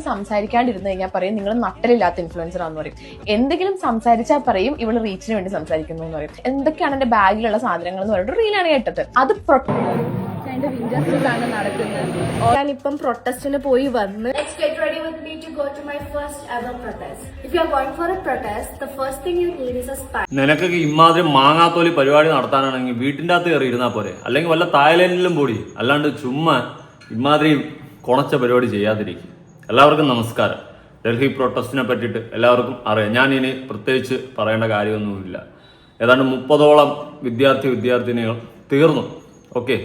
സംസാരിക്കാണ്ടിരുന്നു കഴിഞ്ഞാൽ പറയും നിങ്ങൾ നട്ടലില്ലാത്ത ഇൻഫ്ലുവൻസർ ആണെന്ന് പറയും. എന്തെങ്കിലും സംസാരിച്ചാൽ പറയും ഇവള് റീച്ചിന് വേണ്ടി സംസാരിക്കുന്നു എന്ന് പറയും. എന്തൊക്കെയാണ് എന്റെ ബാഗിലുള്ള സാധനങ്ങൾ എന്ന് പറഞ്ഞിട്ട് റീലാണ് കേട്ടത്. അത് ഞാനിപ്പം പ്രൊട്ടസ്റ്റിന് പോയി വന്ന് നിനക്കൊക്കെ ഇമാതിരി മാങ്ങാത്തോലി പരിപാടി നടത്താനാണെങ്കിൽ വീട്ടിൻ്റെ അകത്ത് കയറി ഇരുന്നാൽ പോരെ, അല്ലെങ്കിൽ വല്ല തായ്ലൻഡിലും പോടി. അല്ലാണ്ട് ചുമ്മാ ഇമാതിരി കുണച്ച പരിപാടി ചെയ്യാതിരിക്കും. എല്ലാവർക്കും നമസ്കാരം. ഡൽഹി പ്രൊട്ടസ്റ്റിനെ പറ്റിയിട്ട് എല്ലാവർക്കും അറിയാം. ഞാൻ ഇനി പ്രത്യേകിച്ച് പറയേണ്ട കാര്യമൊന്നുമില്ല. ഏതാണ്ട് 30ഓളം വിദ്യാർത്ഥിനികൾ തീർന്നു. ഓക്കെ,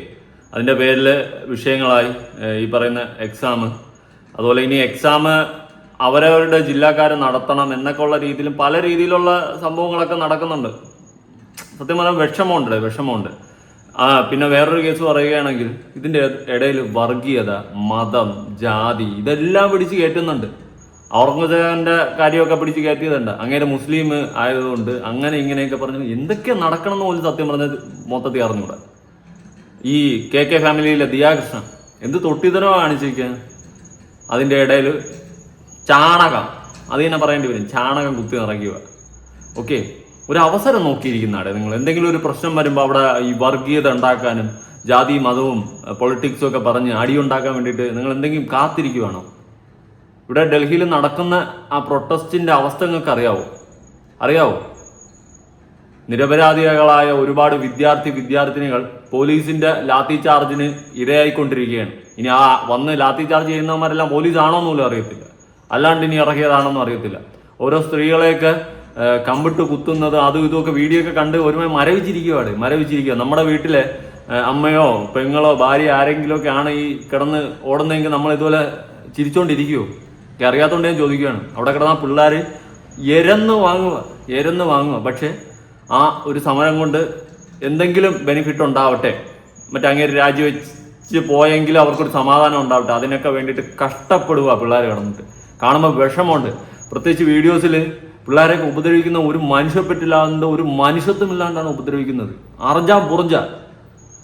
അതിൻ്റെ പേരിൽ വിഷയങ്ങളായി ഈ പറയുന്ന എക്സാം, അതുപോലെ ഇനി എക്സാം അവരവരുടെ ജില്ലക്കാരെ നടത്തണം എന്നൊക്കെ ഉള്ള രീതിയിലും പല രീതിയിലുള്ള സംഭവങ്ങളൊക്കെ നടക്കുന്നുണ്ട്. സത്യം പറഞ്ഞാൽ വിഷമമുണ്ട്. പിന്നെ വേറൊരു കേസ് പറയുകയാണെങ്കിൽ ഇതിൻ്റെ ഇടയിൽ വർഗീയത, മതം, ജാതി ഇതെല്ലാം പിടിച്ച് കയറ്റുന്നുണ്ട്. ഔറംഗസേബിന്റെ കാര്യമൊക്കെ പിടിച്ച് കയറ്റിയതുണ്ട്. അങ്ങനെ മുസ്ലിം ആയതുകൊണ്ട് അങ്ങനെ ഇങ്ങനെയൊക്കെ പറഞ്ഞു എന്തൊക്കെ നടക്കണമെന്ന് പോലും സത്യം പറഞ്ഞത് മൊത്തത്തിൽ അറിഞ്ഞൂടാ. ഈ കെ ഫാമിലിയിലെ ദിയാകൃഷ്ണ എന്ത് തൊട്ടിത്തരോ കാണിച്ചിരിക്കാൻ. അതിൻ്റെ ഇടയിൽ ചാണകം, അത് തന്നെ പറയേണ്ടി വരും, ചാണകം കുത്തി നിറയ്ക്കുക. ഓക്കെ, ഒരു അവസരം നോക്കിയിരിക്കുന്നതാണ് നിങ്ങൾ. എന്തെങ്കിലും ഒരു പ്രശ്നം വരുമ്പോൾ അവിടെ ഈ വർഗീയത ഉണ്ടാക്കാനും ജാതി മതവും പൊളിറ്റിക്സും ഒക്കെ പറഞ്ഞ് അടിയുണ്ടാക്കാൻ വേണ്ടിയിട്ട് നിങ്ങൾ എന്തെങ്കിലും കാത്തിരിക്കുവാണോ? ഇവിടെ ഡൽഹിയിൽ നടക്കുന്ന ആ പ്രൊട്ടസ്റ്റിന്റെ അവസ്ഥ നിങ്ങൾക്ക് അറിയാവോ? നിരപരാധികളായ ഒരുപാട് വിദ്യാർത്ഥിനികൾ പോലീസിന്റെ ലാത്തി ചാർജിന് ഇരയായിക്കൊണ്ടിരിക്കുകയാണ്. ഇനി ആ വന്ന് ലാത്തി ചാർജ് ചെയ്യുന്നവന്മാരെല്ലാം പോലീസ് ആണോ എന്നുപോലും അറിയത്തില്ല, അല്ലാണ്ട് ഇനി ഇറക്കിയതാണെന്നും അറിയത്തില്ല. ഓരോ സ്ത്രീകളെയൊക്കെ കമ്പിട്ട് കുത്തുന്നത് അതും ഇതുമൊക്കെ വീഡിയോ ഒക്കെ കണ്ട് ഒരുമായി മരവിച്ചിരിക്കുക. നമ്മുടെ വീട്ടിലെ അമ്മയോ പെങ്ങളോ ഭാര്യ ആരെങ്കിലും ഒക്കെ ആണ് ഈ കിടന്ന് ഓടുന്നതെങ്കിൽ നമ്മൾ ഇതുപോലെ ചിരിച്ചോണ്ടിരിക്കുവോ? അറിയാത്തോണ്ട് ഞാൻ ചോദിക്കുകയാണ്. അവിടെ കിടന്ന പിള്ളേർ എരന്ന് വാങ്ങുക. പക്ഷെ ആ ഒരു സമരം കൊണ്ട് എന്തെങ്കിലും ബെനിഫിറ്റ് ഉണ്ടാവട്ടെ, അങ്ങേര് രാജിവെച്ച് പോയെങ്കിലും അവർക്കൊരു സമാധാനം ഉണ്ടാവട്ടെ, അതിനൊക്കെ വേണ്ടിയിട്ട് കഷ്ടപ്പെടുക പിള്ളേർ കിടന്നിട്ട്. കാണുമ്പോൾ വിഷമമുണ്ട്. പ്രത്യേകിച്ച് വീഡിയോസിൽ പിള്ളേരെയൊക്കെ ഉപദ്രവിക്കുന്ന ഒരു മനുഷ്യപ്പറ്റില്ലാണ്ട് ഒരു മനുഷ്യത്വമില്ലാണ്ടാണ് ഉപദ്രവിക്കുന്നത്. പുറഞ്ച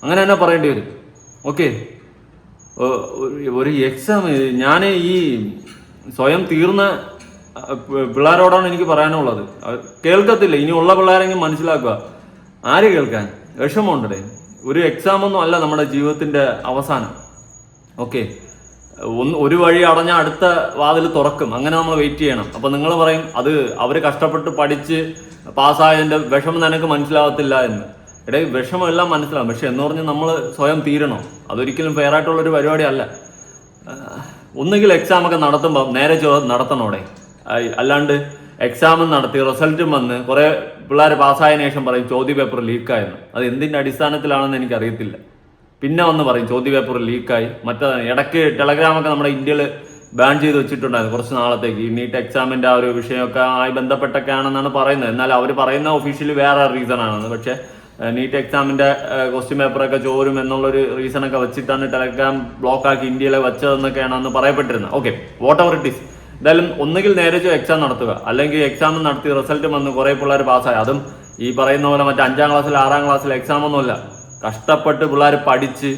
അങ്ങനെ തന്നെ പറയേണ്ടി വരും. ഓക്കെ, ഒരു എക്സാം ഞാൻ ഈ സ്വയം തീർന്ന പിള്ളേരോടാണ് എനിക്ക് പറയാനുള്ളത്. കേൾക്കത്തില്ല. ഇനിയുള്ള പിള്ളേരെങ്കിലും മനസ്സിലാക്കുക. ആര് കേൾക്കാൻ? വിഷമമുണ്ടേ. ഒരു എക്സാം ഒന്നും അല്ല നമ്മുടെ ജീവിതത്തിന്റെ അവസാനം. ഓക്കെ, ഒരു വഴി അടഞ്ഞാൽ അടുത്ത വാതിൽ തുറക്കും. അങ്ങനെ നമ്മൾ വെയിറ്റ് ചെയ്യണം. അപ്പൊ നിങ്ങൾ പറയും അത് അവര് കഷ്ടപ്പെട്ട് പഠിച്ച് പാസ്സായതിന്റെ വിഷമം നിനക്ക് മനസ്സിലാവത്തില്ല എന്ന്. വിഷമം എല്ലാം മനസ്സിലാവും. പക്ഷെ എന്ന് പറഞ്ഞ് നമ്മൾ സ്വയം തീരണോ? അതൊരിക്കലും ഫെയർ ആയിട്ടുള്ളൊരു പരിപാടി അല്ല. ഒന്നുകിൽ എക്സാം ഒക്കെ നടത്തുമ്പോൾ നേരെ നടത്തണോടെ. അല്ലാണ്ട് എക്സാം നടത്തി റിസൾട്ടും വന്ന് കുറെ പിള്ളേർ പാസ്സായതിനു ശേഷം പറയും ചോദ്യ പേപ്പർ ലീക്കായെന്ന്. അത് എന്തിന്റെ അടിസ്ഥാനത്തിലാണെന്ന് എനിക്കറിയത്തില്ല. പിന്നെ വന്ന് പറയും ചോദ്യ പേപ്പർ ലീക്കായി. ഇടയ്ക്ക് ടെലഗ്രാമൊക്കെ നമ്മുടെ ഇന്ത്യയിൽ ബാൻ ചെയ്ത് വെച്ചിട്ടുണ്ടായിരുന്നു കുറച്ച് നാളത്തേക്ക്. ഈ നീറ്റ് എക്സാമിന്റെ ആ ഒരു വിഷയമൊക്കെ ആയി ബന്ധപ്പെട്ടൊക്കെ ആണെന്നാണ് പറയുന്നത്. എന്നാൽ അവർ പറയുന്ന ഒഫീഷ്യലി വേറെ റീസൺ ആണെന്ന്. പക്ഷെ നീറ്റ് എക്സാമിന്റെ ക്വസ്റ്റ്യൻ പേപ്പറൊക്കെ ചോരും എന്നുള്ളൊരു റീസണൊക്കെ വെച്ചിട്ടാണ് ടെലഗ്രാം ബ്ലോക്കാക്കി ഇന്ത്യയിലെ വെച്ചതെന്നൊക്കെയാണെന്ന് പറയപ്പെട്ടിരുന്നത്. Okay, whatever it is. എന്തായാലും ഒന്നുകിൽ നേരെ എക്സാം നടത്തുക, അല്ലെങ്കിൽ എക്സാം നടത്തി റിസൾട്ട് വന്ന് കുറെ പിള്ളേർ പാസ്സായി. അതും ഈ പറയുന്ന പോലെ മറ്റേ 5ാം ക്ലാസ്സിൽ 6ാം ക്ലാസ്സിൽ എക്സാം ഒന്നുമല്ല. കഷ്ടപ്പെട്ട് പിള്ളേർ പഠിച്ച്,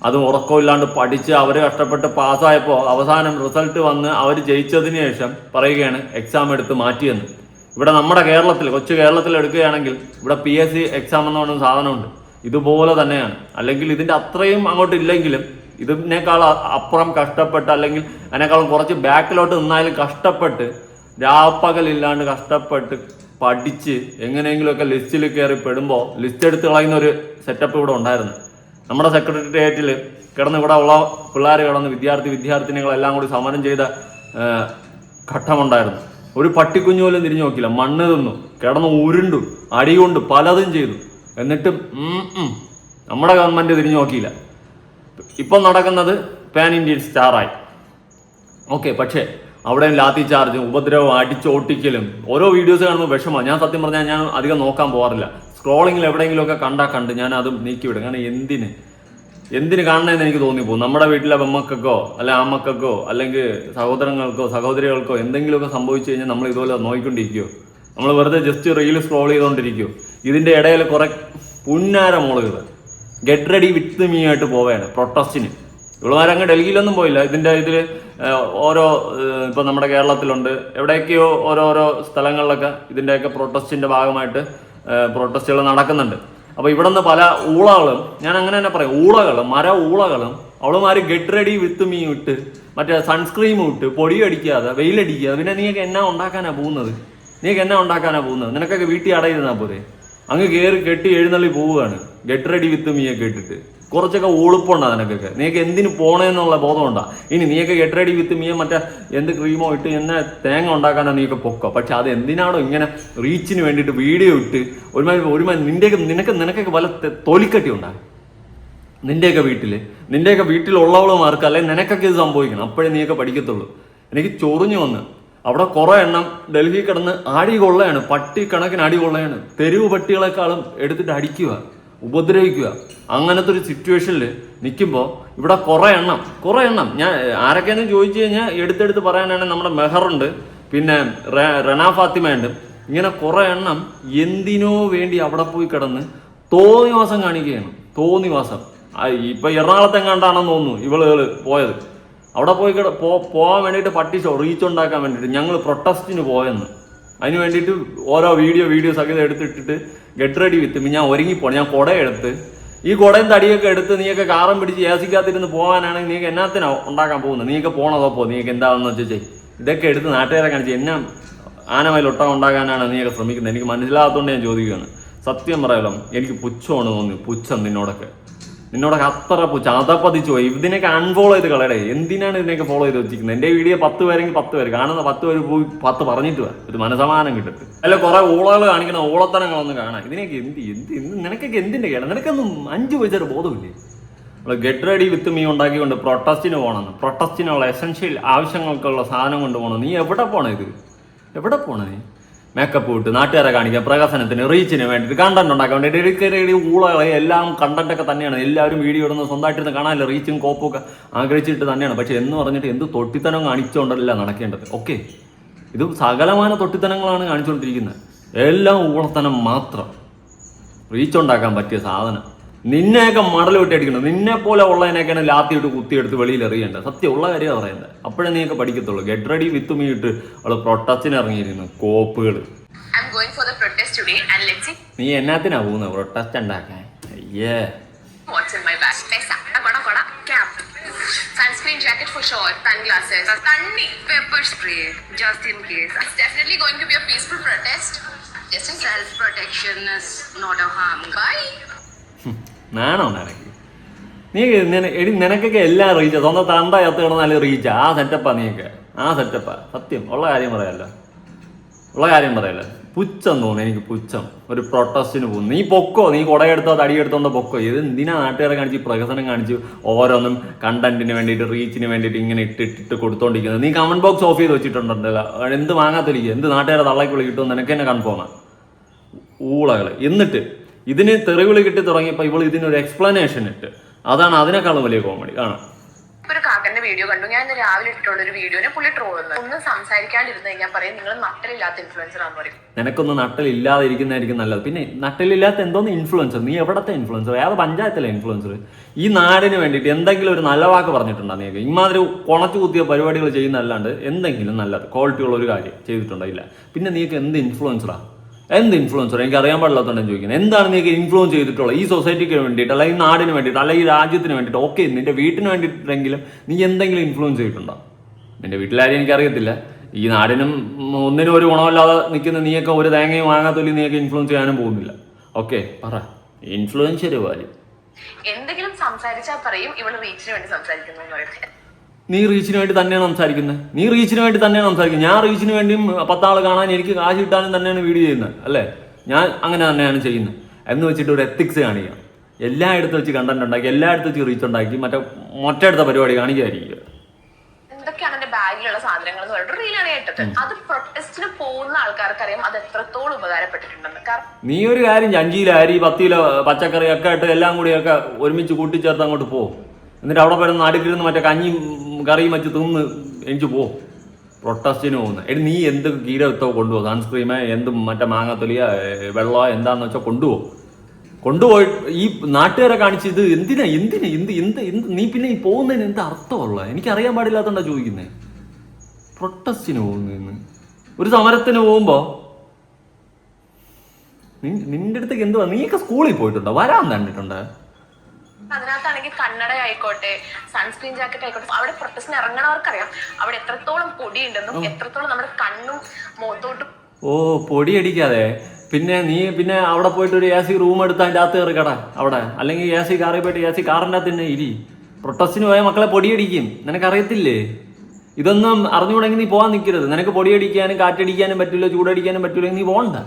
അതും ഉറക്കമില്ലാണ്ട് പഠിച്ച് അവർ കഷ്ടപ്പെട്ട് പാസ്സായപ്പോൾ അവസാനം റിസൾട്ട് വന്ന് അവർ ജയിച്ചതിന് ശേഷം പറയുകയാണ് എക്സാം എടുത്ത് മാറ്റിയെന്ന്. ഇവിടെ നമ്മുടെ കൊച്ചു കേരളത്തിൽ എടുക്കുകയാണെങ്കിൽ ഇവിടെ PSC എക്സാം എന്ന് പറയുന്ന സാധനമുണ്ട്. ഇതുപോലെ തന്നെയാണ്. അല്ലെങ്കിൽ ഇതിന്റെ അത്രയും അങ്ങോട്ട് ഇല്ലെങ്കിലും ഇതിനേക്കാൾ അപ്പുറം കഷ്ടപ്പെട്ട്, അല്ലെങ്കിൽ അതിനേക്കാളും കുറച്ച് ബാക്കിലോട്ട് നിന്നാലും കഷ്ടപ്പെട്ട്, രാപ്പകലില്ലാണ്ട് കഷ്ടപ്പെട്ട് പഠിച്ച് എങ്ങനെയെങ്കിലുമൊക്കെ ലിസ്റ്റിൽ കയറി പെടുമ്പോൾ ലിസ്റ്റ് എടുത്ത് കളയുന്ന ഒരു സെറ്റപ്പ് ഇവിടെ ഉണ്ടായിരുന്നു. നമ്മുടെ സെക്രട്ടേറിയറ്റിൽ ഇവിടെ ഉള്ള പിള്ളേർ വിദ്യാർത്ഥിനികളെല്ലാം കൂടി സമരം ചെയ്ത ഘട്ടമുണ്ടായിരുന്നു. ഒരു പട്ടിക്കുഞ്ഞു പോലും തിരിഞ്ഞു നോക്കില്ല. മണ്ണ് തിന്നു, കിടന്ന് ഉരുണ്ടു, അടികൊണ്ട് പലതും ചെയ്തു. എന്നിട്ടും നമ്മുടെ ഗവൺമെന്റ് തിരിഞ്ഞു നോക്കിയില്ല. ഇപ്പം നടക്കുന്നത് പാൻ ഇന്ത്യൻ സ്റ്റാറായി. ഓക്കെ, പക്ഷേ അവിടെയും ലാത്തി ചാർജും ഉപദ്രവവും അടിച്ചോട്ടിക്കലും ഓരോ വീഡിയോസ് കാണുമ്പോൾ വിഷമമാണ്. ഞാൻ സത്യം പറഞ്ഞാൽ ഞാൻ അധികം നോക്കാൻ പോകാറില്ല. സ്ക്രോളിങ്ങിൽ എവിടെയെങ്കിലുമൊക്കെ കണ്ട് ഞാൻ അതും നീക്കിവിടും. കാരണം എന്തിന് കാണണമെന്ന് എനിക്ക് തോന്നിപ്പോകും. നമ്മുടെ വീട്ടിലെ പെമ്മക്കൾക്കോ അല്ലെ അമ്മക്കൾക്കോ അല്ലെങ്കിൽ സഹോദരങ്ങൾക്കോ സഹോദരികൾക്കോ എന്തെങ്കിലുമൊക്കെ സംഭവിച്ചു കഴിഞ്ഞാൽ നമ്മൾ ഇതുപോലെ നോക്കിക്കൊണ്ടിരിക്കുമോ? നമ്മൾ വെറുതെ ജസ്റ്റ് റീൽ സ്ക്രോൾ ചെയ്തുകൊണ്ടിരിക്കുമോ? ഇതിന്റെ ഇടയിൽ കുറെ പുന്നാര മോളുകൾ ഗെറ്റ് റെഡി വിത്ത് മീ ആയിട്ട് പോവുകയാണ് പ്രൊട്ടസ്റ്റിന്. ഇവളുമാരങ്ങ് ഡൽഹിയിലൊന്നും പോയില്ല. ഇതിൽ ഓരോ ഇപ്പം നമ്മുടെ കേരളത്തിലുണ്ട്, എവിടെയൊക്കെയോ ഓരോരോ സ്ഥലങ്ങളിലൊക്കെ ഇതിൻ്റെയൊക്കെ പ്രൊട്ടസ്റ്റിൻ്റെ ഭാഗമായിട്ട് പ്രൊട്ടസ്റ്റുകൾ നടക്കുന്നുണ്ട്. അപ്പോൾ ഇവിടെ നിന്ന് പല ഊളകളും, ഞാൻ അങ്ങനെ തന്നെ പറയും, ഊളകളും ഊളകളും അവളുമാര് ഗെറ്റ് റെഡി വിത്ത് മീ ഇട്ട് മറ്റേ സൺസ്ക്രീം ഇട്ട് പൊടിയടിക്കാതെ വെയിലടിക്കാതെ പിന്നെ നീയൊക്കെ എന്നാ ഉണ്ടാക്കാനാ പോകുന്നത്? നിനക്കൊക്കെ വീട്ടിൽ അടയിരുന്നാ പോരെ? അങ്ങ് കയറി കെട്ടി എഴുന്നള്ളി പോവുകയാണ് ഗെറ്റ് റെഡി വിത്ത് മീയൊക്കെ ഇട്ടിട്ട്. കുറച്ചൊക്കെ ഉളുപ്പുണ്ടോ നിനക്കൊക്കെ? നീക്ക് എന്തിനു പോണേന്നുള്ള ബോധമുണ്ടാ? ഇനി നീയൊക്കെ ഗെറ്റ് റെഡി വിത്ത് മീയെ മറ്റേ എന്ത് ക്രീമോ ഇട്ട് എന്നെ തേങ്ങ ഉണ്ടാക്കാനാ നീയൊക്കെ പൊക്കോ. പക്ഷെ അത് എന്തിനാണോ ഇങ്ങനെ റീച്ചിന് വേണ്ടിയിട്ട് വീഡിയോ ഇട്ട് ഒരുമാതിരി നിനക്കൊക്കെ വല്ല തൊലിക്കട്ടി ഉണ്ടാകും നിന്റെയൊക്കെ വീട്ടിലുള്ളവളുമാർക്ക് അല്ലെങ്കിൽ നിനക്കൊക്കെ ഇത് സംഭവിക്കണം. അപ്പോഴേ നീയൊക്കെ പഠിക്കത്തുള്ളൂ. എനിക്ക് ചൊറിഞ്ഞു വന്ന് അവിടെ കുറെ എണ്ണം ഡൽഹി കിടന്ന് അടി കൊള്ളയാണ്, പട്ടി കണക്കിന് അടി കൊള്ളയാണ്. തെരുവ് പട്ടികളെക്കാളും എടുത്തിട്ട് അടിക്കുക, ഉപദ്രവിക്കുക. അങ്ങനത്തെ ഒരു സിറ്റുവേഷനിൽ നിൽക്കുമ്പോൾ ഇവിടെ കുറെ എണ്ണം ഞാൻ ആരൊക്കെയെന്ന് ചോദിച്ചു കഴിഞ്ഞാൽ എടുത്തെടുത്ത് പറയാനാണെങ്കിൽ നമ്മുടെ മെഹറുണ്ട്, പിന്നെ റന ഫാത്തിമയുണ്ട്. ഇങ്ങനെ കുറെ എണ്ണം എന്തിനോ വേണ്ടി അവിടെ പോയി കിടന്ന് തോന്നിവാസം കാണിക്കുകയാണ്. തോന്നിവാസം. ഇപ്പൊ എറണാകുളത്തെങ്ങാണ്ടാണെന്ന് തോന്നുന്നു ഇവള് പോയത്. അവിടെ പോയി പോകാൻ വേണ്ടിയിട്ട് പട്ടിച്ചോ റീച്ച് ഉണ്ടാക്കാൻ വേണ്ടിയിട്ട് ഞങ്ങൾ പ്രൊട്ടസ്റ്റിന് പോയെന്ന്. അതിന് വേണ്ടിയിട്ട് ഓരോ വീഡിയോ സഹിതം എടുത്തിട്ടിട്ട് ഗെറ്റ് റെഡി വിത്ത് ഞാൻ ഒരുങ്ങിപ്പോണം. ഞാൻ കുടയെടുത്ത് ഈ കുടയും തടിയൊക്കെ എടുത്ത് നീയൊക്കെ കാറും പിടിച്ച് ഏസിക്കാത്തിരുന്ന് പോകാനാണെങ്കിൽ നീക്ക് എന്നാത്തിനാ ഉണ്ടാക്കാൻ പോകുന്നത്? നീയൊക്കെ പോണതോ നീക്ക് എന്താണെന്ന് വെച്ചാൽ ഇതൊക്കെ എടുത്ത് നാട്ടുകാരെ കാണിച്ച് എന്നെ ആനമയിലൊട്ടം ഉണ്ടാക്കാനാണ് നീയൊക്കെ ശ്രമിക്കുന്നത്. എനിക്ക് മനസ്സിലാകാത്തതുകൊണ്ട് ഞാൻ ചോദിക്കുകയാണ്. സത്യം പറയാലോ, എനിക്ക് പുച്ഛമാണ് തോന്നി. പുച്ഛം നിന്നോടൊക്കെ അത്ര പുച്ഛം അതപ്പതിച്ചു പോയി. ഇതിനൊക്കെ അൺഫോളോ ചെയ്ത് കളയടേ. എന്തിനാണ് ഇതിനൊക്കെ ഫോളോ ചെയ്ത് വെച്ചിരിക്കുന്നത്? എൻ്റെ വീഡിയോ 10 പേരെങ്കിൽ 10 പേര് കാണുന്ന 10 പേര് പോയി 10 പറഞ്ഞിട്ട് വാ, ഒരു മനസമാനം കിട്ടട്ട്. അല്ല കുറെ ഊളകൾ കാണിക്കുന്ന ഊളത്തനങ്ങളൊന്നും കാണാൻ. ഇതിനൊക്കെ നിനക്കൊക്കെ എന്തിന്റെ കേടാ? നിനക്കൊന്നും 5 പൈസയുടെ ബോധമില്ലേ? ഗെറ്റ് റെഡി വിത്ത് മീ ഉണ്ടാക്കിക്കൊണ്ട് പ്രൊട്ടസ്റ്റിന് പോകണമെന്ന്, പ്രൊട്ടസ്റ്റിനുള്ള എസെൻഷ്യൽ ആവശ്യങ്ങൾക്കുള്ള സാധനം കൊണ്ട് പോകണം. നീ എവിടെ പോണേ? എവിടെ പോണേ? നീ മേക്കപ്പ് ഇട്ട് നാട്ടുകാരെ കാണിക്കുക, പ്രകസനത്തിന് റീച്ചിന് വേണ്ടിയിട്ട് കണ്ടന്റ് ഉണ്ടാക്കാൻ വേണ്ടിയിട്ട് ഊളകളെ എല്ലാം കണ്ടന്റൊക്കെ തന്നെയാണ്. എല്ലാവരും വീഡിയോ ഇടുന്നത് സ്വന്തമായിട്ടിരുന്ന് കാണാനല്ല, റീച്ചും കോപ്പൊക്കെ ആഗ്രഹിച്ചിട്ട് തന്നെയാണ്. പക്ഷെ എന്ന് പറഞ്ഞിട്ട് എന്ത് തൊട്ടിത്തനം കാണിച്ചുകൊണ്ടല്ല നടക്കേണ്ടത്. ഓക്കെ, ഇത് സകലമായ തൊട്ടിത്തനങ്ങളാണ് കാണിച്ചുകൊണ്ടിരിക്കുന്നത്. എല്ലാം ഊളത്തനം മാത്രം. റീച്ച് ഉണ്ടാക്കാൻ പറ്റിയ സാധനം. നിന്നെയൊക്കെ മടൽ വെട്ടിയടിക്കണം. നിന്നെ പോലെ ഉള്ളതിനൊക്കെയാണ് ലാത്തിയിട്ട് കുത്തിയെടുത്ത് വെളിയിൽ എറിയേണ്ടത്. സത്യം ഉള്ള കാര്യമാണ് പറയുന്നത്. അപ്പോഴേ നീയൊക്കെ പഠിക്കത്തുള്ളൂ. ഗെറ്റ് റെഡി വിത്ത് മീ ഇട്ട് അവള് പ്രൊട്ടസ്റ്റിന് ഇറങ്ങിയിരുന്നു. കോപ്പുകൾ. നീ എന്നാത്തിനാ പോകുന്നത് പ്രൊട്ടസ്റ്റ് ഉണ്ടാക്കാൻ? അയ്യേ, sunscreen jacket for sure, sunglasses, tanni, pepper spray, just in case. It's definitely going to be a peaceful protest. Just in self protection is not a harm. Bye. നാണോ നിനക്ക്? നിനക്കൊക്കെ എല്ലാം റീച്ചാ. സ്വന്തം തണ്ട ചത്ത് കിടന്നാല് റീച്ചാ. ആ സെറ്റപ്പാ നീയൊക്കെ. സത്യം ഉള്ള കാര്യം പറയാലോ. പുച്ഛം തോന്നുന്നു എനിക്ക്. പുച്ഛം. ഒരു പ്രൊട്ടസ്റ്റിന് പോകുന്നു. നീ പൊക്കോ, നീ കുടയെടുത്തോ തടിയെടുത്തോണ്ടോ പൊക്കോ. ഇത് എന്തിനാ നാട്ടുകാരെ കാണിച്ച് പ്രകസനം കാണിച്ച് ഓരോന്നും കണ്ടന്റിന് വേണ്ടിയിട്ട് റീച്ചിന് വേണ്ടിയിട്ട് ഇങ്ങനെ ഇട്ടിട്ട് കൊടുത്തോണ്ടിരിക്കുന്നത്? നീ കമന്റ് ബോക്സ് ഓഫ് ചെയ്ത് വെച്ചിട്ടുണ്ടല്ലോ. എന്ത് വാങ്ങാത്തൊലിക്കുക, എന്ത് നാട്ടുകാരെ തള്ളക്കുള്ളി കിട്ടുമെന്ന് നിനക്ക് തന്നെ കൺഫേമാണ്. ഊളകള്. എന്നിട്ട് ഇതിന് തെറിവിളി കിട്ടി തുടങ്ങിയപ്പോൾ ഇവൾ ഇതിനൊരു എക്സ്പ്ലനേഷൻ ഇട്ട്. അതാണ് അതിനേക്കാളും വലിയ കോമഡി. കാണാം. ഒരു കാക്കന്റെ വീഡിയോ കണ്ടു. ഞാൻ ഇന്ന് രാവിലെ ഇട്ടിട്ടുള്ള ഒരു വീഡിയോനെ പുള്ളി ട്രോളുന്നു. ഒന്നും സംസാരിക്കാണ്ടിരുന്ന് കഴിഞ്ഞാൽ പറയും നിങ്ങൾ നട്ടലില്ലാത്ത ഇൻഫ്ലുവൻസർ ആണെന്ന് പറയും. നിനക്കൊന്ന് നട്ടലില്ലാതെ ഇരിക്കുന്നതായിരിക്കും നല്ലത്. പിന്നെ നട്ടലില്ലാത്ത എന്തോന്ന് ഇൻഫ്ലുവൻസർ? നീ എവിടത്തെ ഇൻഫ്ലുവൻസർ? ഏത് പഞ്ചായത്തിലെ ഇൻഫ്ലുവൻസർ? ഈ നാടിന് വേണ്ടിയിട്ട് എന്തെങ്കിലും ഒരു നല്ല വാക്ക് പറഞ്ഞിട്ടുണ്ടോ നീക്ക്? ഇമാതിരി കുണച്ചു കുത്തിയ പരിപാടികൾ ചെയ്യുന്നതല്ലാണ്ട് എന്തെങ്കിലും നല്ലത് ക്വാളിറ്റിയുള്ള ഒരു കാര്യം ചെയ്തിട്ടുണ്ടായില്ല. പിന്നെ നീക്ക് എന്ത് ഇൻഫ്ലുവൻസറാ? എനിക്ക് അറിയാൻ പാടില്ലാത്തതുകൊണ്ടാണ് ചോദിക്കുന്നത്. എന്താണ് നീക്ക് ഇൻഫ്ലുവൻസ് ചെയ്തിട്ടുള്ളത്? ഈ സൊസൈറ്റിക്ക് വേണ്ടിയിട്ട്, അല്ലെങ്കിൽ നാടിന് വേണ്ടിയിട്ട്, അല്ലെങ്കിൽ ഈ രാജ്യത്തിന് വേണ്ടിയിട്ട്? ഓക്കെ, നിന്റെ വീട്ടിന് വേണ്ടിയിട്ടെങ്കിലും നീ എന്തെങ്കിലും ഇൻഫ്ലുവൻസ് ചെയ്തിട്ടുണ്ടോ? നിന്റെ വീട്ടിലാരും എനിക്കറിയത്തില്ല. ഈ നാടിനും ഒന്നിനും ഒരു ഗുണമില്ലാതെ നിൽക്കുന്ന നീയൊക്കെ ഒരു തേങ്ങയും വാങ്ങാത്തൊല്ലി നീയൊക്കെ ഇൻഫ്ലുവൻസ് ചെയ്യാനും പോകുന്നില്ല. ഓക്കെ, പറ. ഇൻഫ്ലുവൻസർ പോലെ എന്തെങ്കിലും സംസാരിച്ചാൽ പറയും ഇവള് റീച്ചിന് വേണ്ടി സംസാരിക്കുന്നു എന്ന് പറയും. നീ റീച്ചിന് വേണ്ടി തന്നെയാണ് സംസാരിക്കുന്നത്. ഞാൻ റീച്ചിന് വേണ്ടിയും 10 ആൾ കാണാൻ എനിക്ക് കാശ് കിട്ടാനും തന്നെയാണ് വീഡിയോ ചെയ്യുന്നത്, അല്ലേ? ഞാൻ അങ്ങനെ തന്നെയാണ് ചെയ്യുന്നത് എന്ന് വെച്ചിട്ട് ഒരു എത്തിക്സ് കാണിക്കണം. എല്ലായിടത്തും വെച്ച് കണ്ടന്റ് ഉണ്ടാക്കി, എല്ലായിടത്തും വെച്ച് റീച്ച് ഉണ്ടാക്കി മറ്റടുത്ത പരിപാടി കാണിക്കാതിരിക്കുക. എന്തൊക്കെയാണ് എന്റെ ബാഗിലുള്ള സാധനങ്ങൾ എന്ന് പറഞ്ഞിട്ട് റീലാണ് കേട്ടത്. അത് പ്രൊട്ടസ്റ്റിന് പോകുന്ന ആൾക്കാർക്കറിയാം അത് എത്രത്തോളം ഉപകാരപ്പെട്ടിട്ടുണ്ടെന്ന്. നീ ഒരു കാര്യം 5 കിലോ അരി 10 കിലോ പച്ചക്കറി ഒക്കെ ആയിട്ട് എല്ലാം കൂടിയൊക്കെ ഒരുമിച്ച് കൂട്ടിച്ചേർത്ത് അങ്ങോട്ട് പോകും. എന്നിട്ട് അവിടെ വരുന്ന നടുക്കിരുന്ന് മറ്റേ കഞ്ഞിയും കറിയും വെച്ച് തിന്ന് എനിക്ക് പോ. പ്രൊട്ടസ്റ്റിന് പോകുന്നത് നീ എന്ത് കീരത്തോ കൊണ്ടുപോകും, സൺസ്ക്രീമ് എന്തും മറ്റേ മാങ്ങാത്തൊലിയ വെള്ളമോ എന്താന്ന് വെച്ചാൽ കൊണ്ടുപോകും. കൊണ്ടുപോയി ഈ നാട്ടുകാരെ കാണിച്ച് ഇത് എന്തിനാ നീ പിന്നെ ഈ പോകുന്നതിന് എന്താ അർത്ഥമുള്ള എനിക്കറിയാൻ പാടില്ലാത്തോണ്ടാ ചോദിക്കുന്നേ. പ്രൊട്ടസ്റ്റിന് പോകുന്നതെന്ന് ഒരു സമരത്തിന് പോകുമ്പോ നിന്റെ അടുത്തേക്ക് എന്തുവാ? നീയൊക്കെ സ്കൂളിൽ പോയിട്ടുണ്ടോ? വരാൻ കണ്ടിട്ടുണ്ടോ? അതിനകത്താണെങ്കിൽ കണ്ണട ആയിക്കോട്ടെ, സൺസ്ക്രീൻ ജാക്കറ്റ് ആയിക്കോട്ടെ, അവിടെ പ്രൊട്ടസ്റ്റിന് ഇറങ്ങണവർക്കറിയാം അവിടെ എത്രത്തോളം പൊടിയുണ്ടെന്നും എത്രത്തോളം നമ്മുടെ കണ്ണും മുഖത്തോട്ടും. ഓ, പൊടി അടിക്കാതെ പിന്നെ അവിടെ പോയിട്ട് ഒരു AC റൂം എടുത്ത് അതിൻ്റെ അകത്ത് കയറി കട അവിടെ, അല്ലെങ്കിൽ AC കാറിൽ പോയിട്ട് AC കാറിൻ്റെ അകത്ത് തന്നെ ഇരി. പ്രൊട്ടസ്റ്റിന് പോയ മക്കളെ പൊടിയടിക്കും, നിനക്കറിയത്തില്ലേ? ഇതൊന്നും അറിഞ്ഞുകൂടെങ്കിൽ നീ പോകാൻ നിൽക്കരുത്. നിനക്ക് പൊടിയടിക്കാനും കാറ്റടിക്കാനും പറ്റില്ല, ചൂടടിക്കാനും പറ്റില്ല, നീ പോകണ്ട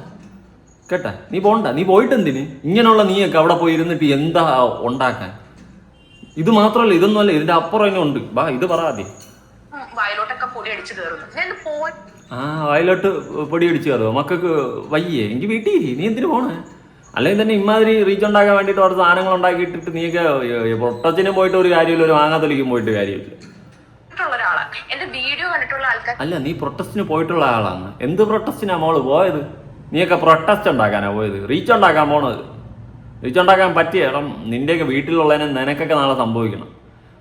കേട്ടാ. നീ പോകണ്ട. നീ പോയിട്ട് എന്തിന് ഇങ്ങനെയുള്ള നീയൊക്കെ അവിടെ പോയി ഇരുന്നിട്ട് എന്താ ഉണ്ടാക്കാൻ? ഇത് മാത്രമല്ല, ഇതൊന്നുമല്ല, ഇതിന്റെ അപ്പുറം തന്നെ ഉണ്ട്. ബാ, ഇത് പറയാതെ. വയലോട്ടൊക്കെ പൊടി അടിച്ചു കയറുന്നു. വയലോട്ട് പൊടി അടിച്ചു കയറുമോ? മക്കൾക്ക് വയ്യേ? എനിക്ക് വീട്ടിൽ ഇരി. നീ എന്തിനു പോണേ? അല്ലെങ്കിൽ തന്നെ ഇമാതിരി റീച്ച് ഉണ്ടാക്കാൻ വേണ്ടിയിട്ട് ഓരോ സാധനങ്ങൾ ഉണ്ടാക്കിയിട്ടിട്ട് നീയൊക്കെ പൊട്ടച്ചിനും പോയിട്ട് ഒരു കാര്യമില്ല, ഒരു മാങ്ങാത്തൊലിക്കും പോയിട്ട് കാര്യമില്ല. അല്ല, നീ പ്രൊട്ടസ്റ്റിന് പോയിട്ടുള്ള ആളാണ്. എന്ത് പ്രൊട്ടസ്റ്റിനാ മോള് പോയത്? നീയൊക്കെ പ്രൊട്ടസ്റ്റ് ഉണ്ടാക്കാനാ പോയത്? റീച്ച് ഉണ്ടാക്കാൻ പോണത്? റീച്ച് ഉണ്ടാക്കാൻ പറ്റിയ ഇടം നിന്റെയൊക്കെ വീട്ടിലുള്ളതിനെ നിനക്കൊക്കെ നാളെ സംഭവിക്കണം.